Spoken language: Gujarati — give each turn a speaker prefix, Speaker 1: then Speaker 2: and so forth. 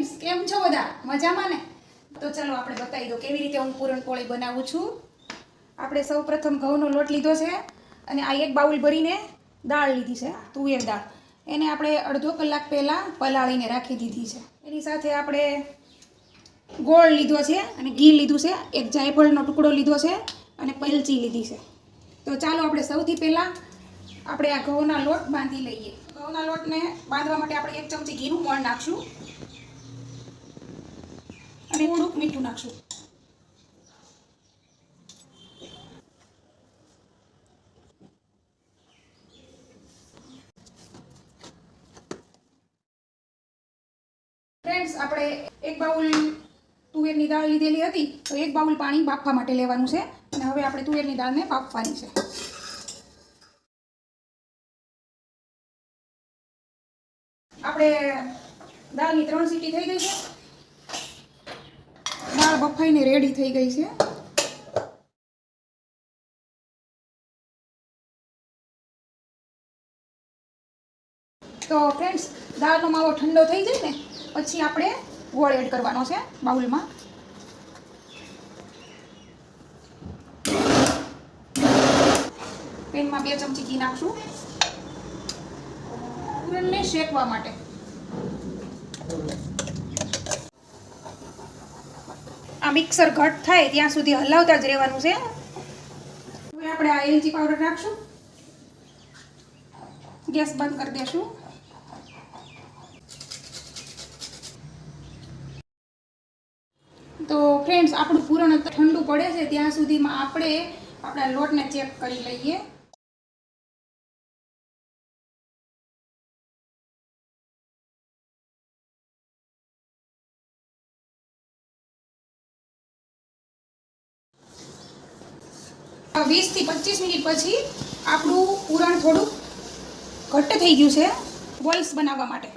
Speaker 1: ફ્રેન્ડ્સ, કેમ છો બધા? મજામાં ને? તો ચલો આપણે બતાવી દો કેવી રીતે હું પૂરણપોળી બનાવું છું. આપણે સૌપ્રથમ ઘઉંનો લોટ લીધો છે અને આ એક બાઉલ ભરીને દાળ લીધી છે, તુવેર દાળ. એને આપણે અડધો કલાક પહેલાં પલાળીને રાખી દીધી છે. એની સાથે આપણે ગોળ લીધો છે અને ઘી લીધું છે, એક જાયફળનો ટુકડો લીધો છે અને એલચી લીધી છે. તો ચાલો આપણે સૌથી પહેલાં આપણે આ ઘઉંના લોટ બાંધી લઈએ. ઘઉંના લોટને બાંધવા માટે આપણે 1 ચમચી ઘીનું મોણ નાખશું અને થોડુંક મીઠું નાખશું. ફ્રેન્ડ્સ, આપણે એક બાઉલ તુવેરની દાળ લીધેલી હતી, તો એક બાઉલ પાણી બાફવા માટે લેવાનું છે અને હવે આપણે તુવેરની દાળને બાફવાની છે. આપણે દાળની 3 સીટી થઈ ગઈ છે. દાળ બફાઈને રેડી થઈ ગઈ છે. તો ફ્રેન્ડ્સ, દાળનો માવો ઠંડો થઈ જાય ને પછી આપણે ગોળ એડ કરવાનો છે બાઉલમાં. પેનમાં 2 ચમચી ઘી નાખશું પૂરણને શેકવા માટે. આ મિક્સર ઘટ થાય ત્યાં સુધી હલાવતા જ રહેવાનું છે. હવે આપણે આ એલચી પાવડર નાખશું. ગેસ બંધ કરી દેશું. તો ફ્રેન્ડ્સ, આપણું પૂરણ ઠંડુ પડે છે ત્યાં સુધીમાં આપણે આપણા લોટને ચેક કરી લઈએ. આ 20 થી 25 મિનિટ પછી આપણું પૂરણ થોડું ઘટ્ટ થઈ ગયું છે બોલ્સ બનાવવા માટે.